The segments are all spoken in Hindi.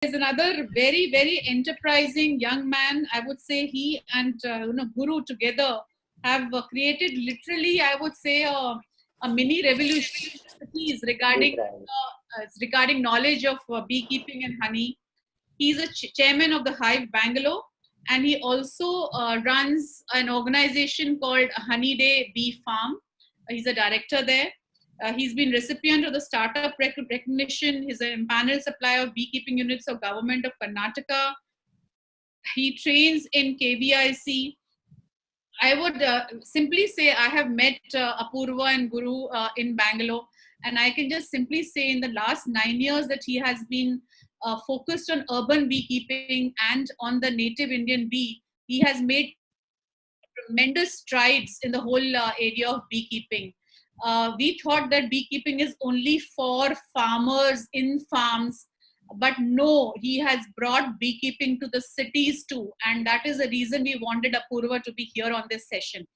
is another very, very enterprising young man. I would say he and Guru together have created literally, I would say, a mini revolution regarding knowledge of beekeeping and honey. He's a chairman of the Hive Bangalore, and he also runs an organization called Honey Day Bee Farm. He's a director there. He's been recipient of the startup recognition. He's an empaneled supplier of beekeeping units of government of Karnataka. He trains in KVIC. I would simply say I have met Apurva and Guru in Bangalore, and I can just simply say in the last 9 years that he has been focused on urban beekeeping and on the native Indian bee. He has made tremendous strides in the whole area of beekeeping. We thought that beekeeping is only for farmers in farms, but no, he has brought beekeeping to the cities too, and that is the reason we wanted Apurva to be here on this session.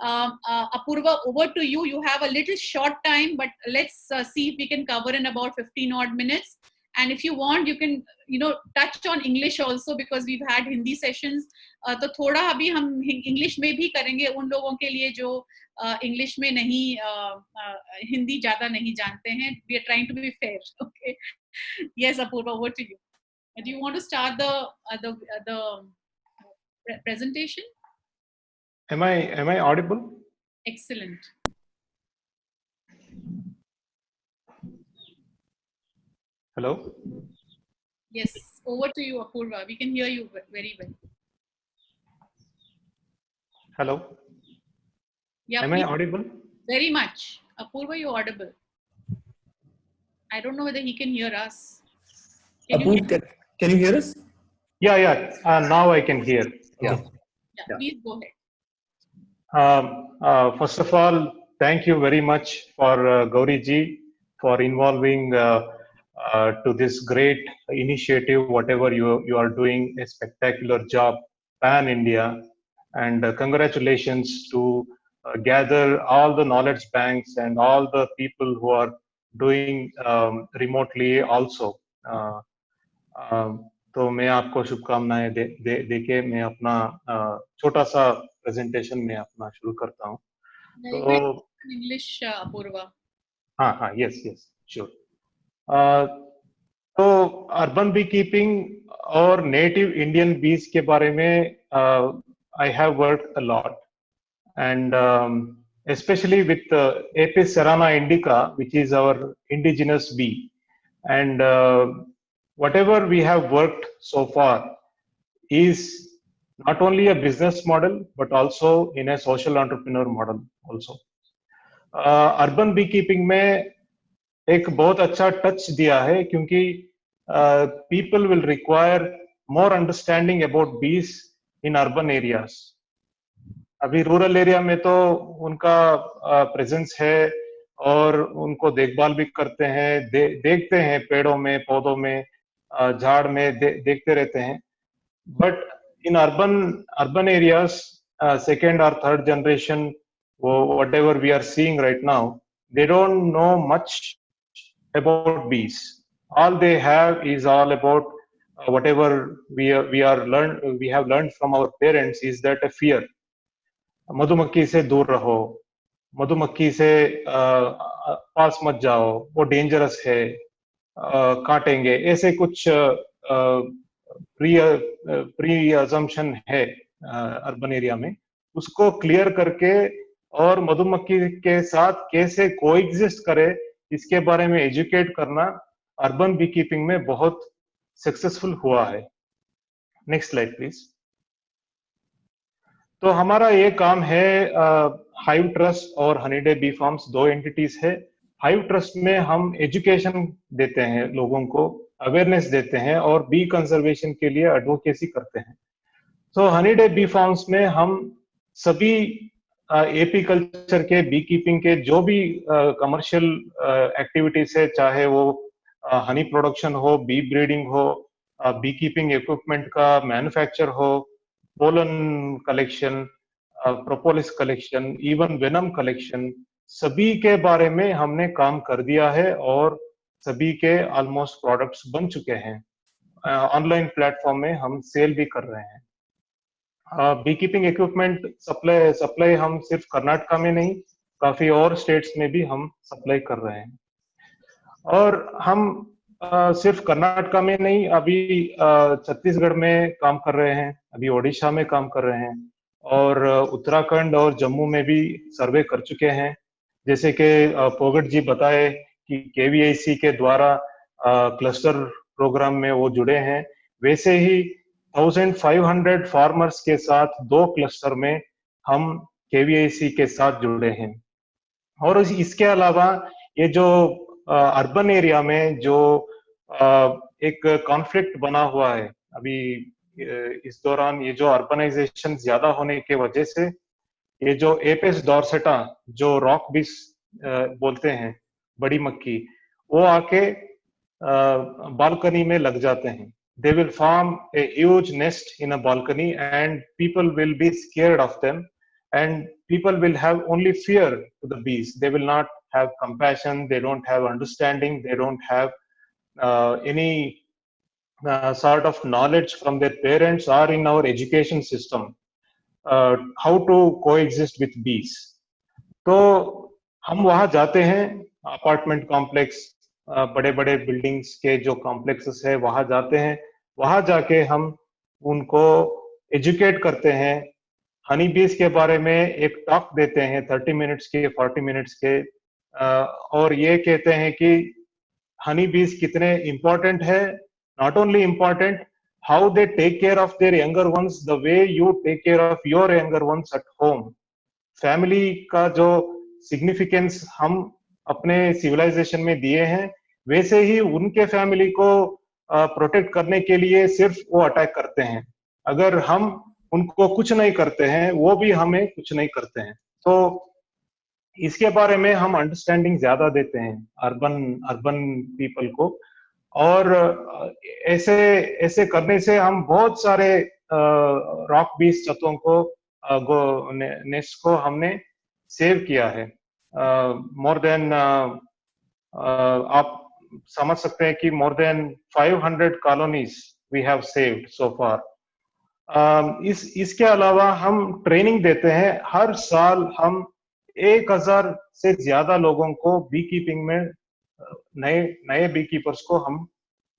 Apurva, over to you. You have a little short time, but let's see if we can cover in about 15 odd minutes. And if you want, you can touch on English also, because we've had Hindi sessions. तो थोड़ा अभी हम इंग्लिश में भी करेंगे उन लोगों के लिए जो इंग्लिश में नहीं हिंदी ज्यादा नहीं जानते हैं. We are trying to be fair. Okay. Yes, Apurva, over to you. Do you want to start the presentation? Am I audible? Excellent. Hello? Yes, over to you, Apurva. We can hear you very well. Hello? Yeah, am I audible? Very much. Apurva, you're audible. I don't know whether he can hear us. Can you hear us? Yeah. Now I can hear. Yeah. Okay. Yeah. Please go ahead. First of all, thank you very much for Gauri ji for involving to this great initiative. Whatever you are doing, a spectacular job, pan India, and congratulations to gather all the knowledge banks and all the people who are doing remotely also. तो मैं आपको शुभकामनाएं देके मैं अपना छोटा सा प्रेजेंटेशन में अपना शुरू करता हूँ. तो इंग्लिश अपूर्वा. हाँ यस श्योर. तो अर्बन बी कीपिंग और नेटिव इंडियन बीज के बारे में I have worked a lot, and especially with Apis cerana indica, which is our indigenous bee, and whatever we have worked so far is not only a business model but also in a social entrepreneur model also. Urban beekeeping में एक बहुत अच्छा टच दिया है क्योंकि people will require more understanding about bees in urban areas. अभी रूरल एरिया में तो उनका प्रेजेंस है और उनको देखभाल भी करते हैं, देखते हैं पेड़ों में, पौधों में, झाड़ में देखते रहते हैं. But in urban areas second और third generation, whatever we are seeing right now, they don't know much about bees. All they have is all about whatever we have learned from our parents is that a fear. मधुमक्खी से दूर रहो, मधुमक्खी से पास मत जाओ, वो डेंजरस है, काटेंगे, ऐसे कुछ प्री अजम्पशन है अर्बन एरिया में. उसको क्लियर करके और मधुमक्खी के साथ कैसे कोएग्जिस्ट करे इसके बारे में एजुकेट करना अर्बन बी कीपिंग में बहुत सक्सेसफुल हुआ है. Next slide please. तो हमारा ये काम है, हाइव ट्रस्ट और हनीडे बी फार्म्स दो एंटिटीज है. हाइव ट्रस्ट में हम एजुकेशन देते हैं, लोगों को अवेयरनेस देते हैं और बी कंजर्वेशन के लिए एडवोकेसी करते हैं. तो हनीडे बी फार्म्स में हम सभी एपी कल्चर के बी कीपिंग के जो भी कमर्शियल एक्टिविटीज है, चाहे वो हनी प्रोडक्शन हो, बी ब्रीडिंग हो, बी कीपिंग इक्विपमेंट का मैन्युफैक्चर हो, pollen collection, propolis collection, even venom collection, सभी के बारे में हमने काम कर दिया है और सभी के ऑलमोस्ट प्रोडक्ट्स बन चुके हैं. ऑनलाइन प्लेटफॉर्म में हम सेल भी कर रहे हैं। बी कीपिंग इक्विपमेंट सप्लाई हम सिर्फ कर्नाटका में नहीं, काफी और स्टेट्स में भी हम सप्लाई कर रहे हैं। और हम सिर्फ कर्नाटका में नहीं, अभी छत्तीसगढ़ में काम कर रहे हैं, अभी ओडिशा में काम कर रहे हैं, और उत्तराखंड और जम्मू में भी सर्वे कर चुके हैं। जैसे कि पोगट जी बताए कि केवीआईसी के द्वारा क्लस्टर प्रोग्राम में वो जुड़े हैं, वैसे ही 1500 फार्मर्स के साथ 2 क्लस्टर में हम केवीआईसी के साथ जुड़े हैं। और इसके अलावा ये जो अर्बन एरिया में जो एक कॉन्फ्लिक्ट बना हुआ है अभी इस दौरान, ये जो अर्बनाइजेशन ज्यादा होने के वजह से ये जो एपेस डॉर्सेटा जो रॉक बिस बोलते हैं, बड़ी मक्खी, वो आके बालकनी में लग जाते हैं। They will form a huge nest in a balcony and people will be scared of them, and people will have only fear to the bees. They will not have compassion, they don't have understanding, they don't have any sort of knowledge from their parents or in our education system how to coexist with bees. तो हम वहां जाते हैं, अपार्टमेंट कॉम्प्लेक्स, बड़े बड़े बिल्डिंग्स के जो कॉम्प्लेक्सेस है वहां जाते हैं, वहां जाके हम उनको एजुकेट करते हैं, हनी बीज के बारे में एक टॉक देते हैं 30 मिनट्स के, 40 मिनट्स के, और ये कहते हैं कि हनी बीज कितने इंपॉर्टेंट है, not only important, how they take care of their younger ones the way you take care of your younger ones at home. Family का जो सिग्निफिकेंस हम अपने सिविलाइजेशन में दिए हैं, वैसे ही उनके फैमिली को प्रोटेक्ट करने के लिए सिर्फ वो अटैक करते हैं। अगर हम उनको कुछ नहीं करते हैं, वो भी हमें कुछ नहीं करते हैं। तो इसके बारे में हम अंडरस्टैंडिंग ज्यादा देते हैं अर्बन पीपल को, और ऐसे करने से हम बहुत सारे रॉक बीस चतों को नेस्ट को हमने सेव किया है। मोर देन आप समझ सकते हैं कि more than 500 colonies we have saved so far. इसके अलावा हम ट्रेनिंग देते हैं, हर साल हम 1000 से ज्यादा लोगों को बी कीपिंग में, नए बी कीपर्स को हम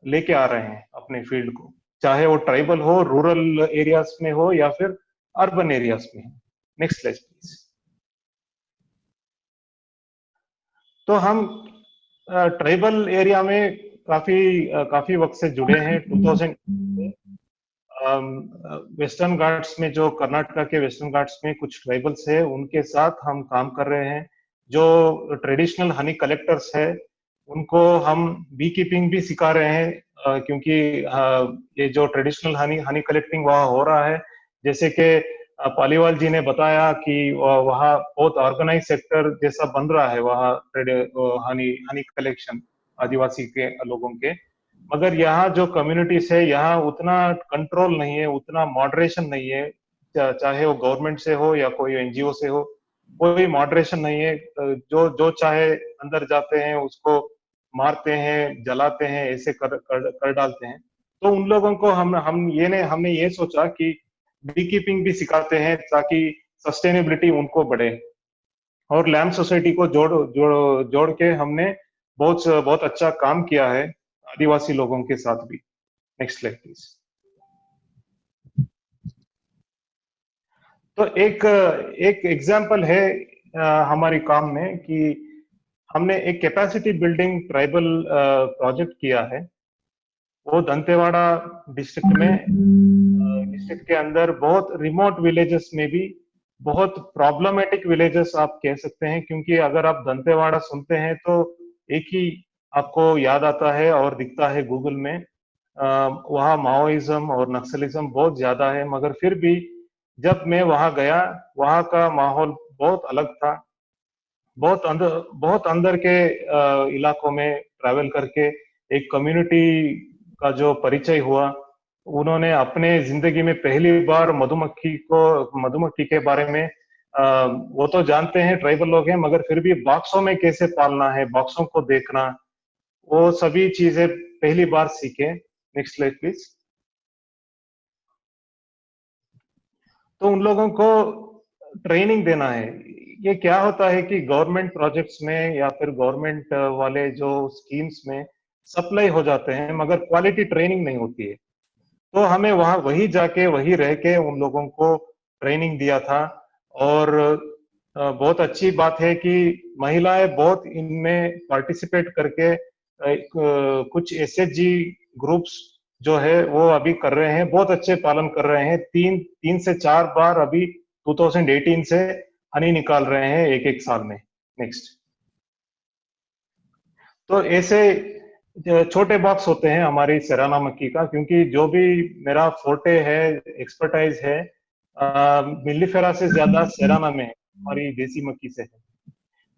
लेके आ रहे हैं अपने फील्ड को, चाहे वो ट्राइबल हो, रूरल एरियाज में हो या फिर अर्बन एरियाज में हो। Next slide please. तो हम ट्राइबल एरिया में काफी वक्त से जुड़े हैं। 2000 वेस्टर्न घाट्स में, जो कर्नाटका के वेस्टर्न घाट्स में कुछ ट्राइबल्स है, उनके साथ हम काम कर रहे हैं। जो ट्रेडिशनल हनी कलेक्टर्स है उनको हम बी कीपिंग भी सिखा रहे हैं, क्योंकि ये जो ट्रेडिशनल हनी कलेक्टिंग वहाँ हो रहा है, जैसे कि पालीवाल जी ने बताया कि वहाँ बहुत ऑर्गेनाइज सेक्टर जैसा बन रहा है वहाँ हनी कलेक्शन आदिवासी के लोगों के, मगर यहाँ जो कम्युनिटीज है यहाँ उतना कंट्रोल नहीं है, उतना मॉडरेशन नहीं है, चाहे वो गवर्नमेंट से हो या कोई एनजीओ से हो, कोई मॉडरेशन नहीं है। जो चाहे अंदर जाते हैं, उसको मारते हैं, जलाते हैं, ऐसे कर डालते हैं। तो उन लोगों को हमने ये सोचा कि बी कीपिंग भी सिखाते हैं ताकि सस्टेनेबिलिटी उनको बढ़े, और लैम्प सोसाइटी को जोड़ के हमने बहुत अच्छा काम किया है आदिवासी लोगों के साथ भी। Next slide please. तो एक एग्जांपल है हमारे काम में कि हमने एक कैपेसिटी बिल्डिंग ट्राइबल प्रोजेक्ट किया है। वो दंतेवाड़ा डिस्ट्रिक्ट के अंदर बहुत रिमोट विलेजेस में भी, बहुत प्रॉब्लमेटिक विलेजेस आप कह सकते हैं, क्योंकि अगर आप दंतेवाड़ा सुनते हैं तो एक ही आपको याद आता है और दिखता है गूगल में, वहाँ माओइज्म और नक्सलिज्म बहुत ज्यादा है। मगर फिर भी जब मैं वहां गया, वहां का माहौल बहुत अलग था। बहुत अंदर के इलाकों में ट्रैवल करके एक कम्युनिटी का जो परिचय हुआ, उन्होंने अपने जिंदगी में पहली बार मधुमक्खी के बारे में, वो तो जानते हैं, ट्राइबल लोग हैं, मगर फिर भी बॉक्सों में कैसे पालना है, बॉक्सों को देखना, वो सभी चीजें पहली बार सीखे। Next slide please. तो उन लोगों को ट्रेनिंग देना है। ये क्या होता है कि गवर्नमेंट प्रोजेक्ट्स में या फिर गवर्नमेंट वाले जो स्कीम्स में सप्लाई हो जाते हैं, मगर क्वालिटी ट्रेनिंग नहीं होती है। तो हमें वहां वही जाके वही रह के उन लोगों को ट्रेनिंग दिया था। और बहुत अच्छी बात है कि महिलाएं बहुत इनमें पार्टिसिपेट करके कुछ एसएचजी ग्रुप्स जो है वो अभी कर रहे हैं, बहुत अच्छे पालन कर रहे हैं। तीन से चार बार अभी 2018 से हनी निकाल रहे हैं एक एक साल में। नेक्स्ट। तो ऐसे छोटे बॉक्स होते हैं हमारी सराना मक्की का, क्योंकि जो भी मेरा फोर्टे है, एक्सपर्टाइज है, मिलीफेरा से ज्यादा सराना में हमारी देसी मक्की से है,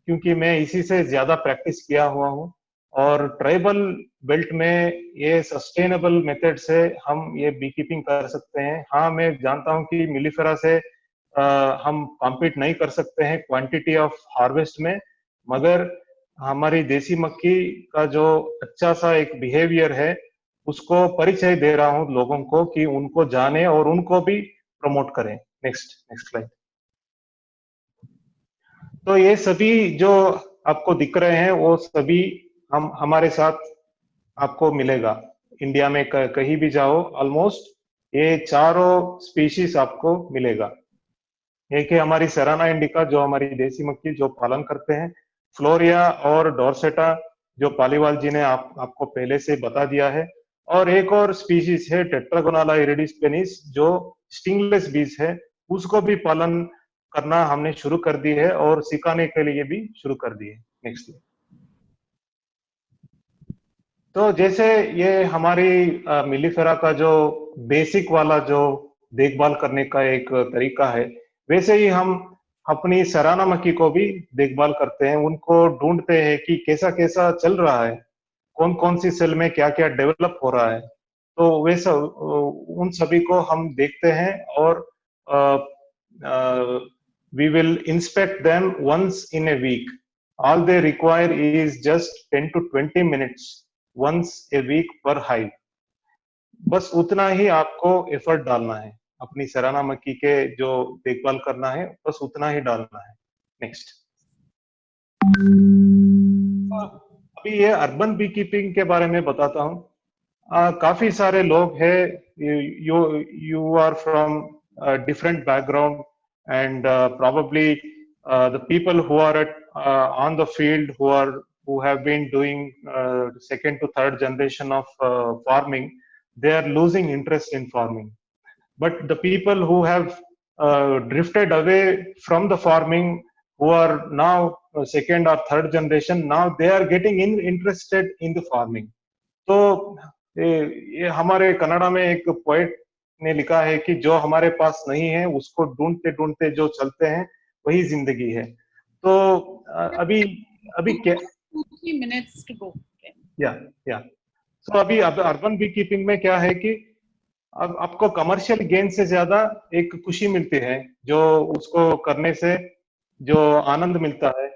क्योंकि मैं इसी से ज्यादा प्रैक्टिस किया हुआ हूँ। और ट्राइबल बेल्ट में ये सस्टेनेबल मेथड से हम ये बी कीपिंग कर सकते हैं। हाँ, मैं जानता हूँ कि मिलीफेरा से हम कॉम्पीट नहीं कर सकते हैं क्वांटिटी ऑफ हार्वेस्ट में, मगर हमारी देसी मक्की का जो अच्छा सा एक बिहेवियर है उसको परिचय दे रहा हूँ लोगों को, कि उनको जाने और उनको भी प्रमोट करें। Next slide. तो ये सभी जो आपको दिख रहे हैं वो सभी हम हमारे साथ आपको मिलेगा। इंडिया में कहीं भी जाओ ऑलमोस्ट ये चारों स्पीशीज आपको मिलेगा। एक है हमारी सराना इंडिका जो हमारी देसी मक्की जो पालन करते हैं, फ्लोरिया और डोरसेटा जो पालीवाल जी ने आपको पहले से बता दिया है, और एक और स्पीशीज है टेट्रागोनाला इरिडिस पेनिस जो स्टिंगलेस बीज है, उसको भी पालन करना हमने शुरू कर दी है और सिखाने के लिए भी शुरू कर दी है। नेक्स्ट। तो जैसे ये हमारी मिलीफेरा का जो बेसिक वाला जो देखभाल करने का एक तरीका है, वैसे ही हम अपनी सराना मक्की को भी देखभाल करते हैं। उनको ढूंढते हैं कि कैसा कैसा चल रहा है, कौन कौन सी सेल में क्या क्या डेवलप हो रहा है। तो वैसा उन सभी को हम देखते हैं और we will inspect them once in a week. All they require is just 10 to 20 minutes once a week per hive. बस उतना ही आपको एफर्ट डालना है, अपनी सराना मक्की के जो देखभाल करना है बस उतना ही डालना है। नेक्स्ट। अभी ये अर्बन बी कीपिंग के बारे में बताता हूँ। काफी सारे लोग हैं, you are from different background and probably the people who are on the field who have been doing second to third generation of farming, they are losing interest in farming. But the people who have drifted away from the farming, who are now second or third generation, now they are getting interested in the farming. तो ये हमारे कनाडा में एक पोएट ने लिखा है कि जो हमारे पास नहीं है उसको ढूंढते ढूंढते जो चलते हैं वही जिंदगी है। तो अभी क्या 2-3 minutes to go. या तो अभी अर्बन बी कीपिंग में क्या है कि अब आपको कमर्शियल गेन से ज्यादा एक खुशी मिलती है, जो उसको करने से जो आनंद मिलता है,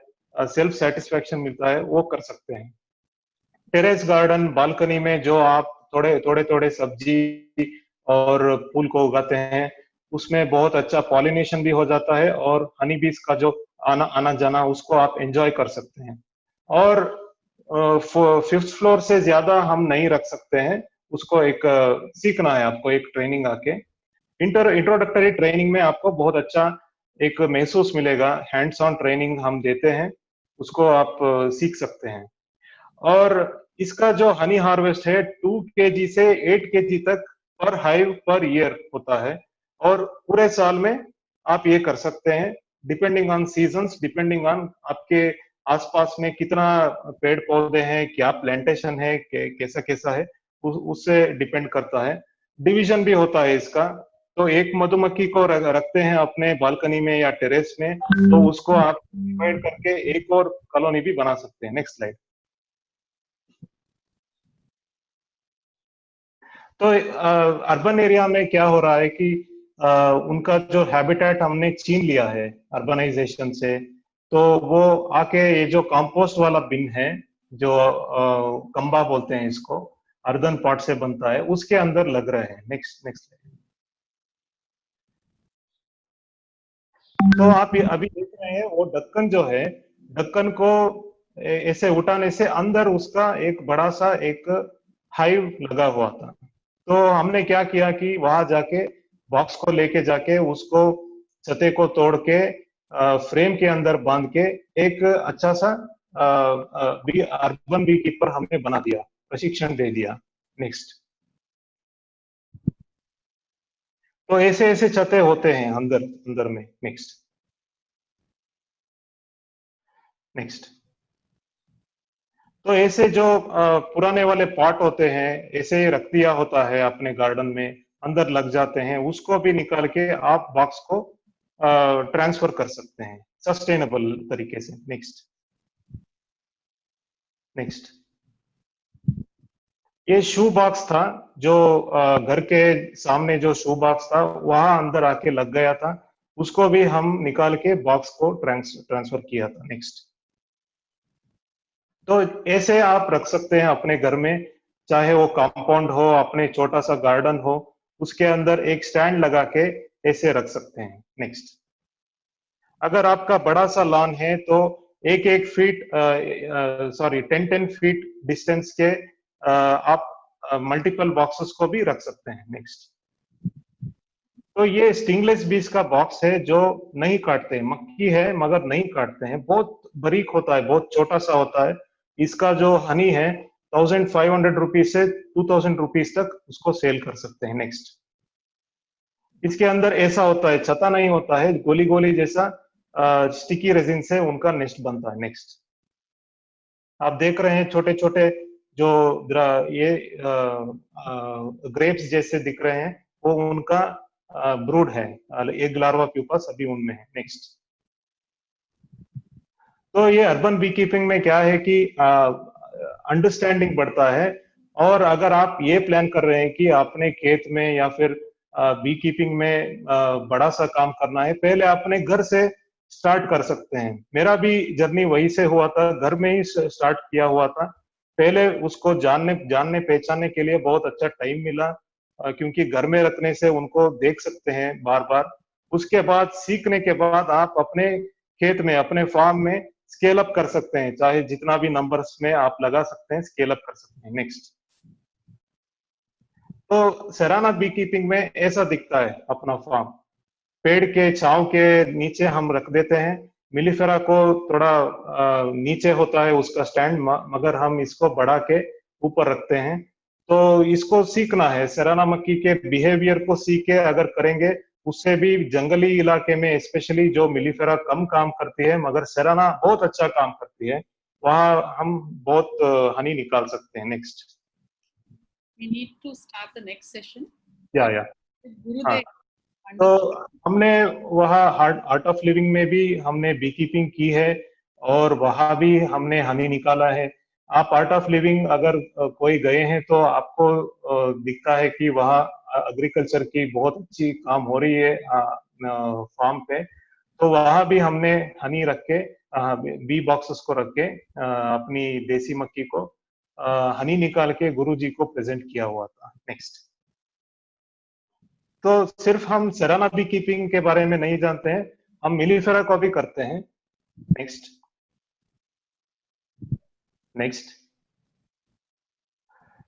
सेल्फ सेटिस्फेक्शन मिलता है, वो कर सकते हैं। टेरेस गार्डन, बालकनी में जो आप थोड़े सब्जी और फूल को उगाते हैं, उसमें बहुत अच्छा पॉलिनेशन भी हो जाता है और हनी बीज का जो आना जाना उसको आप एंजॉय कर सकते हैं। और 5th फ्लोर से ज्यादा हम नहीं रख सकते हैं, उसको एक सीखना है आपको, एक ट्रेनिंग आके इंट्रोडक्टरी ट्रेनिंग में आपको बहुत अच्छा एक महसूस मिलेगा। हैंड्स ऑन ट्रेनिंग हम देते हैं, उसको आप सीख सकते हैं। और इसका जो हनी हार्वेस्ट है 2 kg से 8 kg तक पर हाइव पर ईयर होता है, और पूरे साल में आप ये कर सकते हैं depending on seasons, depending on आपके आसपास में कितना पेड़ पौधे हैं, क्या प्लांटेशन है, कैसा कैसा है, उससे डिपेंड करता है। डिवीजन भी होता है इसका, तो एक मधुमक्खी को रखते हैं अपने बालकनी में या टेरेस में, तो उसको आप डिवाइड करके एक और कॉलोनी भी बना सकते हैं। Next slide. तो अर्बन एरिया में क्या हो रहा है कि उनका जो हैबिटेट हमने छीन लिया है अर्बनाइजेशन से, तो वो आके ये जो कंपोस्ट वाला बिन है, जो कंबा बोलते हैं इसको, अर्दन पॉट से बनता है, उसके अंदर लग रहे हैं। Next next. तो आप ये अभी देख रहे हैं वो ढक्कन जो है, ढक्कन को ऐसे उठाने से अंदर उसका एक बड़ा सा एक हाइव लगा हुआ था। तो हमने क्या किया कि वहां जाके बॉक्स को लेके जाके उसको छते को तोड़ के फ्रेम के अंदर बांध के एक अच्छा सा अर्बन बी कीपर हमने बना दिया, प्रशिक्षण दे दिया। नेक्स्ट। तो ऐसे ऐसे छते होते हैं अंदर अंदर में। Next next. तो ऐसे जो पुराने वाले पॉट होते हैं, ऐसे ही रख दिया होता है अपने गार्डन में, अंदर लग जाते हैं, उसको भी निकाल के आप बॉक्स को ट्रांसफर कर सकते हैं सस्टेनेबल तरीके से। Next next. ये शू बॉक्स था जो घर के सामने जो शू बॉक्स था वहां अंदर आके लग गया था, उसको भी हम निकाल के बॉक्स को ट्रांसफर किया था। नेक्स्ट। तो ऐसे आप रख सकते हैं अपने घर में, चाहे वो कंपाउंड हो, अपने छोटा सा गार्डन हो, उसके अंदर एक स्टैंड लगा के ऐसे रख सकते हैं। नेक्स्ट। अगर आपका बड़ा सा लॉन है तो एक एक फीट सॉरी 10 फीट डिस्टेंस के आप मल्टीपल बॉक्सेस को भी रख सकते हैं। नेक्स्ट। तो ये स्टिंगलेस बीज का बॉक्स है जो नहीं काटते, मक्खी है मगर नहीं काटते हैं, बहुत बारीक होता है, बहुत छोटा सा होता है। इसका जो हनी है 1500 रुपीज से 2000 रुपीज तक उसको सेल कर सकते हैं। नेक्स्ट। इसके अंदर ऐसा होता है, छता नहीं होता है, गोली गोली जैसा स्टिकी रेजिन से उनका नेस्ट बनता है। नेक्स्ट। आप देख रहे हैं छोटे छोटे जो ये ग्रेप्स जैसे दिख रहे हैं, वो उनका ब्रूड है, एक लार्वा प्यूपा सभी उनमें है। नेक्स्ट। तो ये अर्बन बी कीपिंग में क्या है कि अंडरस्टैंडिंग बढ़ता है। और अगर आप ये प्लान कर रहे हैं कि अपने खेत में या फिर बी कीपिंग में बड़ा सा काम करना है, पहले अपने घर से स्टार्ट कर सकते हैं। मेरा भी जर्नी वही से हुआ था, घर में ही स्टार्ट किया हुआ था। पहले उसको जानने पहचानने के लिए बहुत अच्छा टाइम मिला, क्योंकि घर में रखने से उनको देख सकते हैं बार बार। उसके बाद सीखने के बाद आप अपने खेत में, अपने फार्म में स्केल अप कर सकते हैं, चाहे जितना भी नंबर्स में आप लगा सकते हैं, स्केल अप कर सकते हैं। नेक्स्ट। तो सेराना बी कीपिंग में ऐसा दिखता है अपना फार्म। पेड़ के छांव के नीचे हम रख देते हैं। मिलीफेरा को थोड़ा नीचे होता है उसका स्टैंड, मगर हम इसको बढ़ा के ऊपर रखते हैं। तो इसको सीखना है, सेराना मक्खी के बिहेवियर को सीख के अगर करेंगे, उससे भी जंगली इलाके में स्पेशली जो मिलीफेरा कम काम करती है मगर सेराना बहुत अच्छा काम करती है, वहां हम बहुत हनी निकाल सकते हैं। Next. We need to start the next session. या हाँ। तो हमने वहाँ आर्ट ऑफ लिविंग में भी हमने बी कीपिंग की है और वहां भी हमने हनी निकाला है। आप आर्ट ऑफ लिविंग अगर कोई गए हैं तो आपको दिखता है कि वहाँ एग्रीकल्चर की बहुत अच्छी काम हो रही है फार्म पे। तो वहां भी हमने हनी रख के, बी बॉक्सेस को रख के अपनी देसी मक्खी को हनी निकाल के गुरुजी को प्रेजेंट किया हुआ था। नेक्स्ट। तो सिर्फ हम सेराना बी कीपिंग के बारे में नहीं जानते हैं, हम मिलीफेरा को भी करते हैं। Next next.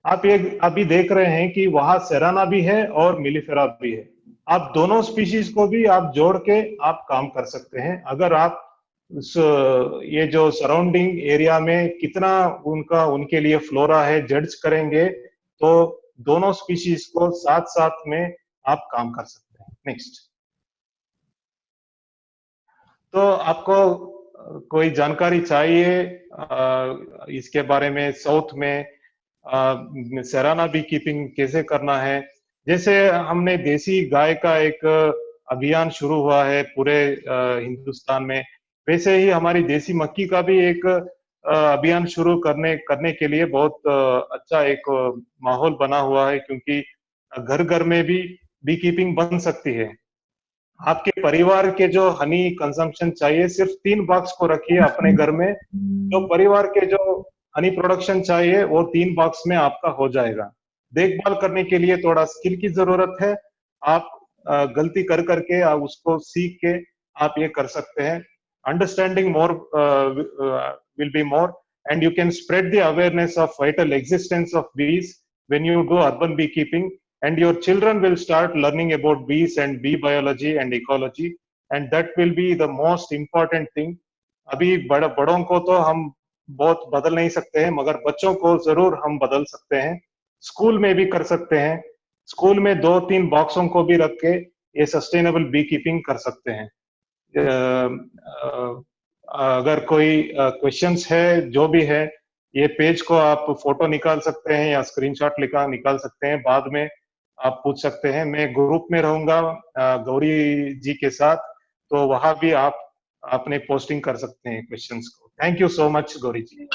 आप ये अभी देख रहे हैं कि वहां सेराना भी है और मिलीफेरा भी है। आप दोनों स्पीशीज को भी आप जोड़ के आप काम कर सकते हैं। अगर आप ये जो सराउंडिंग एरिया में कितना उनके लिए फ्लोरा है जज करेंगे, तो दोनों स्पीशीज को साथ साथ में आप काम कर सकते हैं। नेक्स्ट। तो आपको कोई जानकारी चाहिए इसके बारे में, साउथ में सेराना बी कीपिंग कैसे करना है? जैसे हमने देसी गाय का एक अभियान शुरू हुआ है पूरे हिंदुस्तान में, वैसे ही हमारी देसी मक्खी का भी एक अभियान शुरू करने के लिए बहुत अच्छा एक माहौल बना हुआ है, क्योंकि घर घर में भी बी कीपिंग बन सकती है। आपके परिवार के जो हनी कंजम्पशन चाहिए, सिर्फ 3 बॉक्स को रखिए अपने घर में। जो परिवार के जो हनी प्रोडक्शन चाहिए, वो 3 बॉक्स में आपका हो जाएगा। देखभाल करने के लिए थोड़ा स्किल की जरूरत है। आप गलती कर करके आप उसको सीख के आप ये कर सकते हैं। Understanding more will be more, and you can spread the awareness of vital existence of bees when you do urban beekeeping, and your children will start learning about bees and bee biology and ecology, and that will be the most important thing. अभी बड़ों को तो हम बहुत बदल नहीं सकते हैं, मगर बच्चों को जरूर हम बदल सकते हैं। स्कूल में भी कर सकते हैं। स्कूल में 2-3 बॉक्सों को भी रख के ये सस्टेनेबल बी कीपिंग कर सकते हैं। अगर कोई क्वेश्चंस है, जो भी है, ये पेज को आप फोटो निकाल सकते हैं या स्क्रीनशॉट निकाल सकते हैं, बाद में आप पूछ सकते हैं। मैं ग्रुप में रहूंगा गौरी जी के साथ, तो वहां भी आप अपने पोस्टिंग कर सकते हैं क्वेश्चंस को। Thank you so much Gauri ji.